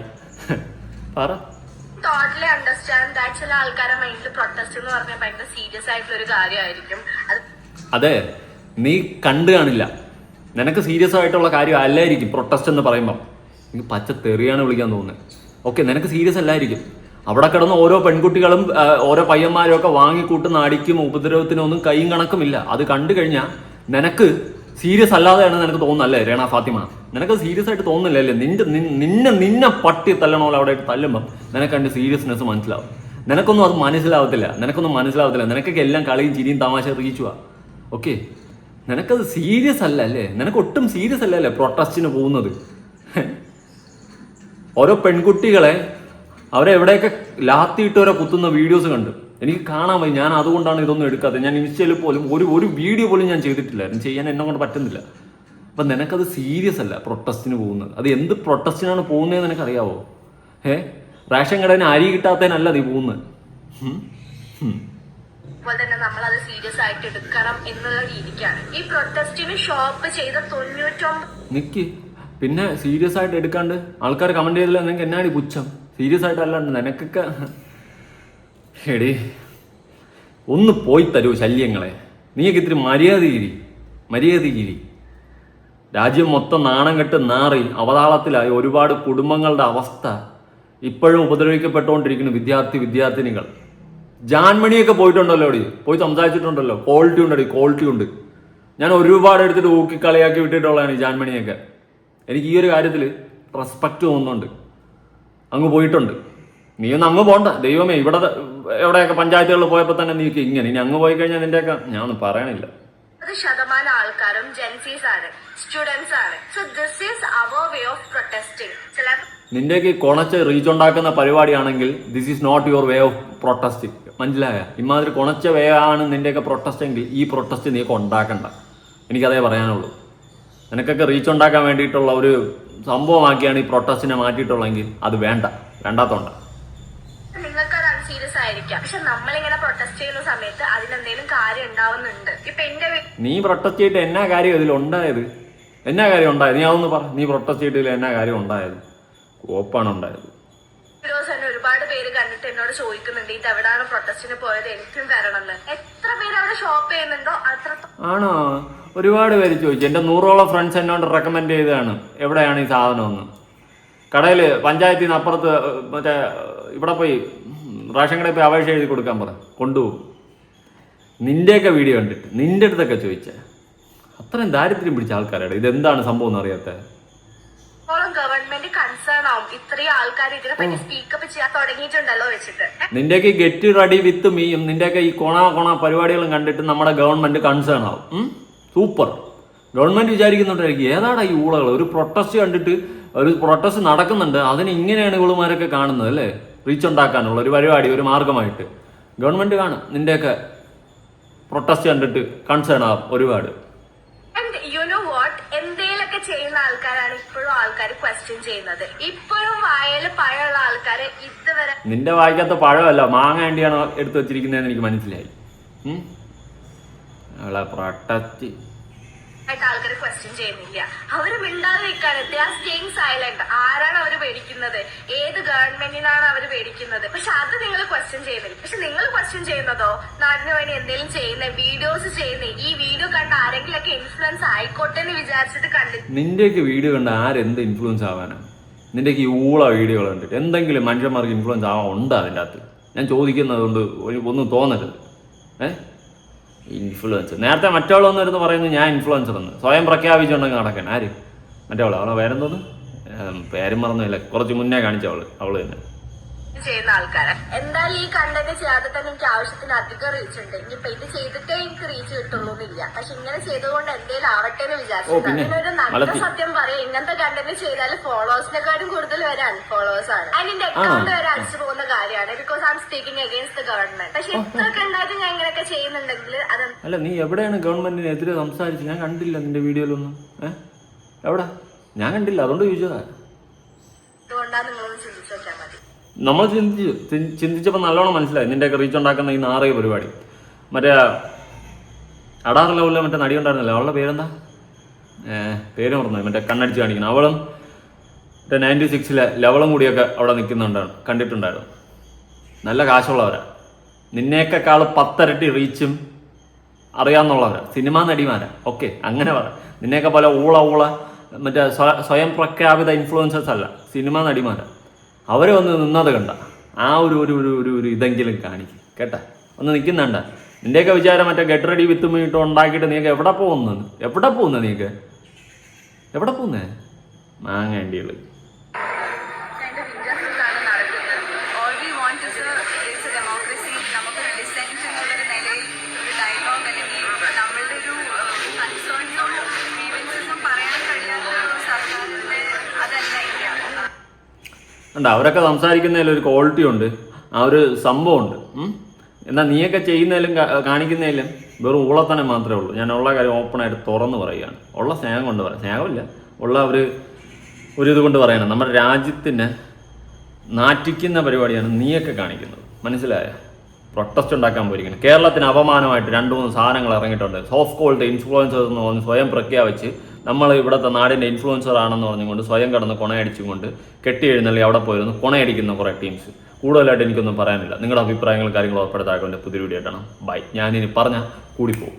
പറ. ടോട്ടലി അണ്ടർസ്റ്റാൻഡ് ദാറ്റ് ചില ആൾക്കാരുടെ മൈൻഡിൽ പ്രൊട്ടസ്റ്റ് എന്ന് പറഞ്ഞാൽ ഭയങ്കര സീരിയസ് ആയിട്ടുള്ള ഒരു കാര്യമായിരിക്കും. അതെ, നീ കണ്ടു കാണില്ല. നിനക്ക് സീരിയസ് ആയിട്ടുള്ള കാര്യം അല്ലായിരിക്കും പ്രൊട്ടസ്റ്റ് എന്ന് പറയുമ്പോൾ. എനിക്ക് പച്ച തെറിയാണ് വിളിക്കാൻ തോന്നുന്നത്. ഓക്കെ, നിനക്ക് സീരിയസ് അല്ലായിരിക്കും. അവിടെ കിടന്ന് ഓരോ പെൺകുട്ടികളും ഓരോ പയ്യന്മാരും ഒക്കെ വാങ്ങിക്കൂട്ടുന്ന അടിക്കും ഉപദ്രവത്തിനും ഒന്നും കൈയും കണക്കുമില്ല. അത് കണ്ടു കഴിഞ്ഞാൽ നിനക്ക് സീരിയസ് അല്ലാതെയാണ് നിനക്ക് തോന്നുന്നല്ലേ റേണ ഫാത്തിമ? നിനക്ക് സീരിയസ് ആയിട്ട് തോന്നുന്നില്ലല്ലേ? നിന്നെ പട്ടി തല്ലണോല്ലോ അവിടെ തല്ലുമ്പം നിനക്ക് അതിൻ്റെ സീരിയസ്നെസ് മനസ്സിലാവും. നിനക്കൊന്നും അത് മനസ്സിലാവത്തില്ല. നിനക്കൊക്കെ എല്ലാം കളിയും ചിരിയും തമാശ റീച്ചുവാ. ഓക്കെ, നിനക്കത് സീരിയസ് അല്ല അല്ലേ? നിനക്ക് ഒട്ടും സീരിയസ് അല്ലല്ലേ പ്രൊട്ടസ്റ്റിന് പോകുന്നത്? ഓരോ പെൺകുട്ടികളെ അവരെവിടെയൊക്കെ ലാത്തിയിട്ടവരെ കുത്തുന്ന വീഡിയോസ് കണ്ട് എനിക്ക് കാണാൻ പോയി. ഞാൻ അതുകൊണ്ടാണ് ഇതൊന്നും എടുക്കാത്തത്. ഞാൻ ഇൻസ്റ്റയിൽ പോലും ഒരു വീഡിയോ പോലും ഞാൻ ചെയ്തിട്ടില്ലായിരുന്നു. ചെയ്യാൻ എന്നെ കൊണ്ട് പറ്റുന്നില്ല. അപ്പം നിനക്കത് സീരിയസ് അല്ല പ്രൊട്ടസ്റ്റിന് പോകുന്നത്. അത് എന്ത് പ്രൊട്ടസ്റ്റിനാണ് പോകുന്നതെന്ന് നിനക്കറിയാവോ? റേഷൻ കടയിൽ അരി കിട്ടാത്തതിനല്ല നീ പോകുന്നത്. അതുപോലെ തന്നെ നമ്മൾ അത് സീരിയസ് ആയിട്ട് എടുക്കണം എന്നുള്ള രീതിക്കാണ് ഈ പ്രൊട്ടസ്റ്റിന് ഷോപ്പ് ചെയ്ത 99 നിക്ക്. പിന്നെ സീരിയസ് ആയിട്ട് എടുക്കാണ്ട് ആൾക്കാർ കമന്റ് ചെയ്തില്ല നിനക്ക് എന്നാടി പുച്ഛം? സീരിയസ് ആയിട്ട് അല്ലാണ്ട് നിനക്കൊക്കെ എടി ഒന്ന് പോയി തരൂ ശല്യങ്ങളെ. നീയൊക്കെ ഇത്തിരി മര്യാദഗിരി. രാജ്യം മൊത്തം നാണം കെട്ട് നാറി അവതാളത്തിലായി ഒരുപാട് കുടുംബങ്ങളുടെ അവസ്ഥ ഇപ്പോഴും ഉപദ്രവിക്കപ്പെട്ടുകൊണ്ടിരിക്കുന്നു. വിദ്യാർത്ഥിനികൾ ജാൻമണിയൊക്കെ പോയിട്ടുണ്ടല്ലോ അടി, പോയി സംസാരിച്ചിട്ടുണ്ടല്ലോ. ക്വാളിറ്റി ഉണ്ട്. ഞാൻ ഒരുപാട് എടുത്തിട്ട് ഊക്കി കളിയാക്കി വിട്ടിട്ടുള്ളതാണ് ഈ ജാൻമണിയൊക്കെ. എനിക്ക് ഈ ഒരു കാര്യത്തിൽ റെസ്പെക്റ്റ് തോന്നുന്നുണ്ട്. അങ്ങ് പോയിട്ടുണ്ട്. നീ ഒന്ന് അങ്ങ് പോണ്ട. ദൈവമേ, എവിടെയൊക്കെ പഞ്ചായത്തുകളിൽ പോയപ്പോൾ തന്നെ നീക്ക് ഇങ്ങനെ. ഇനി അങ്ങ് പോയി കഴിഞ്ഞാൽ നിന്റെയൊക്കെ ഞാനൊന്നും പറയണില്ല. 100% ആൾക്കാരും ജെൻസീസ് ആണ്, സ്റ്റുഡൻസ് ആണ്. So this is our way of protesting. നിന്റെയൊക്കെ ഈ കൊണച്ച് റീച്ച് ഉണ്ടാക്കുന്ന പരിപാടിയാണെങ്കിൽ this is not your way of protesting. മനസ്സിലായ? ഇമാതിരി കൊണച്ച വേ ആണ് നിന്റെയൊക്കെ പ്രൊട്ടസ്റ്റ് എങ്കിൽ ഈ പ്രൊട്ടസ്റ്റ് നീക്ക് ഉണ്ടാക്കണ്ട. എനിക്കതേ പറയാനുള്ളൂ. നിനക്കൊക്കെ റീച്ച് ഉണ്ടാക്കാൻ വേണ്ടിയിട്ടുള്ള ഒരു സംഭവമാക്കിയാണ് ഈ പ്രൊട്ടസ്റ്റിനെ മാറ്റിയിട്ടുള്ളതെങ്കിൽ അത് വേണ്ടാത്തോണ്ട. നിങ്ങൾക്ക് അത് അൺസീരിയസ് ആയിരിക്കാം, പക്ഷെ നമ്മളിങ്ങനെ പ്രൊട്ടസ്റ്റ് ചെയ്യുന്ന സമയത്ത് അതിനെന്തെങ്കിലും കാര്യം ഉണ്ടാവുന്നുണ്ട്. ഇപ്പൊ എന്റെ നീ പ്രൊട്ടസ്റ്റ് ചെയ്തിട്ട് എന്നാ കാര്യം ഇതിലുണ്ടായത്? നീ അതൊന്ന് പറ. നീ പ്രൊട്ടസ്റ്റ് ചെയ്തിട്ട് എന്നാ കാര്യം ഉണ്ടായത്? കോപ്പാണ് ഉണ്ടായത്. വീഡിയോസ് തന്നെ ഒരുപാട് പേര് കണ്ടിട്ട് എന്നോട് ചോദിക്കുന്നുണ്ട് ഇത് എവിടെയാണ് പ്രൊട്ടസ്റ്റിന് പോയത്, എനിക്കും വരണമെന്ന്. എത്ര പേര് അവിടെ ഷോപ്പ് ചെയ്യുന്നുണ്ടോ അത്ര. ആണോ? ഒരുപാട് പേര് ചോദിച്ചു. എൻ്റെ 100ഓളം ഫ്രണ്ട്സ് എന്നോട് റെക്കമെൻഡ് ചെയ്തതാണ് എവിടെയാണ് ഈ സാധനമെന്ന്. കടയിൽ പഞ്ചായത്തിൽ നിന്ന് അപ്പുറത്ത് മറ്റേ ഇവിടെ പോയി റേഷൻ കടയിൽ പോയി അപേക്ഷ എഴുതി കൊടുക്കാൻ പറ, കൊണ്ടുപോകും. നിന്റെയൊക്കെ വീഡിയോ കണ്ടിട്ട് നിന്റെ അടുത്തൊക്കെ ചോദിച്ചേ. അത്രയും ദാരിദ്ര്യം പിടിച്ച ആൾക്കാരാണ്. ഇതെന്താണ് സംഭവം എന്ന് അറിയാത്ത. ഗവൺമെന്റ് കൺസേൺ ആവും ഇത്രയും ആൾക്കാർ ഇതിനെപ്പറ്റി സ്പീക്കപ്പ് ചെയ്യാൻ തുടങ്ങിയിട്ടുണ്ടല്ലോ വെച്ചിട്ട്. നിന്റെയൊക്കെ ഗെറ്റ് റെഡി വിത്ത് മീയും നിന്റെയൊക്കെ ഈ കൊണ പരിപാടികളും കണ്ടിട്ട് നമ്മുടെ ഗവൺമെന്റ് കൺസേൺ ആവും. സൂപ്പർ. ഗവൺമെന്റ് വിചാരിക്കുന്നുണ്ടായിരിക്കും ഏതാടാ ഈ ഊളകൾ, ഒരു പ്രൊട്ടസ്റ്റ് കണ്ടിട്ട് ഒരു പ്രൊട്ടസ്റ്റ് നടക്കുന്നുണ്ട്, അതിന് ഇങ്ങനെയാണ് ഇവളുമാരൊക്കെ കാണുന്നത് അല്ലേ? റീച്ച് ഉണ്ടാക്കാനുള്ള ഒരു പരിപാടി, ഒരു മാർഗമായിട്ട് ഗവൺമെന്റ് കാണും. നിന്റെയൊക്കെ പ്രൊട്ടസ്റ്റ് കണ്ടിട്ട് കൺസേൺ ആവും ഒരുപാട്. എന്തേലൊക്കെ ചെയ്യുന്ന ആൾക്കാരാണ് ഇപ്പോഴും ആൾക്കാർ ക്വസ്റ്റ്യൻ ചെയ്യുന്നത്. ഇപ്പോഴും വായല് പഴമുള്ള ആൾക്കാര് ഇതുവരെ. നിന്റെ വായിക്കാത്ത പഴമല്ല മാങ്ങ വേണ്ടിയാണ് എടുത്തു വെച്ചിരിക്കുന്നതെന്ന് എനിക്ക് മനസ്സിലായി. പ്രൊട്ടസ്റ്റ് ആൾക്കാർ ക്വസ്റ്റ്യൻ ചെയ്യുന്നില്ല. അവര് മിണ്ടാതെ നിൽക്കാണ്. സൈലന്റ്. ആരാണ് അവര് പേടിക്കുന്നത്? ഏത് ഗവൺമെന്റിനാണ് അവര് പേടിക്കുന്നത്? പക്ഷെ അത് നിങ്ങൾ ക്വസ്റ്റ്യൻ ചെയ്യുന്നില്ല. പക്ഷെ നിങ്ങൾ ക്വസ്റ്റ്യൻ ചെയ്യുന്നതോ നാടിന് വേണ്ടി എന്തെങ്കിലും ചെയ്യുന്ന വീഡിയോസ് ചെയ്യുന്ന ഈ വീഡിയോ കണ്ട ആരെങ്കിലൊക്കെ ഇൻഫ്ലുവൻസ് ആയിക്കോട്ടെ എന്ന് വിചാരിച്ചിട്ട് കണ്ടിട്ട്. നിന്റെയൊക്കെ വീഡിയോ കണ്ട ആരെന്ത് ഇൻഫ്ലുവൻസ് ആവാനാണ്? നിന്റെയൊക്കെ ഈ ഊള വീഡിയോകൾ കണ്ടിട്ട് എന്തെങ്കിലും മനുഷ്യന്മാർക്ക് ഇൻഫ്ലുവൻസ് ആവാൻ ഉണ്ട് അതിൻ്റെ അകത്ത്? ഞാൻ ചോദിക്കുന്നത് കൊണ്ട് ഒന്നും തോന്നരുത്. ഇൻഫ്ലുവൻസർ നേരത്തെ മറ്റവളൊന്നിരുന്ന് പറയുന്നത് ഞാൻ ഇൻഫ്ലുവൻസർ എന്ന് സ്വയം പ്രഖ്യാപിച്ചുണ്ടെങ്കിൽ നടക്കാൻ. ആര്? അവളെ പേരെന്തോന്ന്, പേരും മറന്നില്ല, കുറച്ച് മുന്നേ അവള് തന്നെ ചെയ്യുന്ന ആൾക്കാരെ. എന്തായാലും ഈ കണ്ടന്റ് ചെയ്യാതെ തന്നെ എനിക്ക് ആവശ്യത്തിന് അധികം റീച്ച് ഉണ്ട്. ഇനിയിപ്പൊ ഇത് ചെയ്തിട്ടേ എനിക്ക് റീച്ച് കിട്ടുള്ളൂ എന്നില്ല. പക്ഷെ ഇങ്ങനെ ചെയ്തുകൊണ്ട് എന്തേലും ആവട്ടെ എന്ന് വിചാരിച്ചു. ഒരു നല്ല സത്യം പറയാം, ഇങ്ങനത്തെ കണ്ടന്റ് ചെയ്താൽ ഫോളോവേഴ്സിനെക്കാളും കൂടുതൽ വരെ അൺഫോളോവേഴ്സ് ആണ്. അതിന്റെ അക്കൗണ്ട് വരെ അടിച്ചു പോകുന്ന കാര്യമാണ്. Because I M speaking against the government. പക്ഷെ ഇത്രയൊക്കെ ഉണ്ടായിട്ട് ഞാൻ ഇങ്ങനെയൊക്കെ ചെയ്യുന്നുണ്ടെങ്കിൽ അത് അല്ല. നീ എവിടെയാണ് ഗവൺമെന്റിനെതിരെ സംസാരിച്ച്? ഞാൻ കണ്ടില്ല നിന്റെ വീഡിയോയിലൊന്നും. എവിടെ? ഞാൻ കണ്ടില്ല, അതുകൊണ്ട് ചോദിച്ചതാ. അതുകൊണ്ടാണ് നിങ്ങളൊന്ന് ചിന്തിച്ചു നോക്കിയാൽ മതി. നമ്മൾ ചിന്തിച്ചപ്പോൾ നല്ലോണം മനസ്സിലായി നിന്റെയൊക്കെ റീച്ച് ഉണ്ടാക്കുന്ന ഈ നാറിയ പരിപാടി. മറ്റേ അടാറ് ലെവലിലെ മറ്റേ നടി ഉണ്ടായിരുന്നല്ലോ, അവളുടെ പേരെന്താ? പേര് മറന്നു. മറ്റേ കണ്ണടിച്ച് കാണിക്കണം. അവളും മറ്റേ 96 ലെവലും കൂടിയൊക്കെ അവിടെ നിൽക്കുന്നുണ്ടാണ്, കണ്ടിട്ടുണ്ടായിരുന്നു. നല്ല കാശുള്ളവരാ. നിന്നേക്കാൾ 10 ഇരട്ടി റീച്ചും അറിയാമെന്നുള്ളവരാ, സിനിമാ നടിമാരാ. ഓക്കെ, അങ്ങനെ പറ. നിന്നെയൊക്കെ പോലെ ഊള മറ്റേ സ്വയം പ്രഖ്യാപിത ഇൻഫ്ലുവൻസേഴ്സ് അല്ല, സിനിമാ നടിമാരാ. അവർ വന്ന് നിന്നത് കണ്ട ആ ഒരു ഇതെങ്കിലും കാണിക്കും കേട്ടാ. ഒന്ന് നിൽക്കുന്നുണ്ട. നിന്റെയൊക്കെ വിചാരം മറ്റേ ഗെറ്റ് റെഡി വിത്ത് മീട്ട് ഉണ്ടാക്കിയിട്ട് നീക്ക് എവിടെ പോകുന്നത്? നീക്ക് എവിടെ പോകുന്നേ? മാങ്ങേണ്ടിയുള്ളു. ഉണ്ട് അവരൊക്കെ സംസാരിക്കുന്നതിൽ ഒരു ക്വാളിറ്റി ഉണ്ട്, ആ ഒരു സംഭവമുണ്ട്. എന്നാൽ നീയൊക്കെ ചെയ്യുന്നതിലും കാണിക്കുന്നതിലും വെറും ഊളത്തനം മാത്രമേ ഉള്ളൂ. ഞാൻ ഉള്ള കാര്യം ഓപ്പണായിട്ട് തുറന്ന് പറയുകയാണ്. ഉള്ള സ്നേഹം കൊണ്ട് പറയാം, സ്നേഹമില്ല, ഉള്ള ഒരു ഇത് കൊണ്ട് പറയണം. നമ്മുടെ രാജ്യത്തിന് നാറ്റിക്കുന്ന പരിപാടിയാണ് നീയൊക്കെ കാണിക്കുന്നത്, മനസ്സിലായ? പ്രൊട്ടസ്റ്റ് ഉണ്ടാക്കാൻ പോയിരിക്കുന്നത്. കേരളത്തിന് അപമാനമായിട്ട് 2-3 സാധനങ്ങൾ ഇറങ്ങിയിട്ടുണ്ട്. സോഫ്റ്റ് കോൾഡ് ഇൻഫ്ലുവൻസേഴ്സ് എന്ന് പറഞ്ഞ് സ്വയം പ്രഖ്യാപിച്ച് നമ്മൾ ഇവിടുത്തെ നാടിൻ്റെ ഇൻഫ്ലുവൻസർ ആണെന്ന് പറഞ്ഞുകൊണ്ട് സ്വയം കടന്ന് കൊണയടിച്ചുകൊണ്ട് കെട്ടി എഴുന്നള്ളി അവിടെ പോയിരുന്നു കൊണയടിക്കുന്ന കുറേ ടീംസ്. കൂടുതലായിട്ട് എനിക്കൊന്നും പറയാനില്ല. നിങ്ങളുടെ അഭിപ്രായങ്ങളും കാര്യങ്ങളും ഉൾപ്പെടുത്താൻ പുതിയ വീഡിയോ ആയിട്ടാണ്. ബൈ. ഞാനിനി പറഞ്ഞാൽ കൂടിപ്പോകും.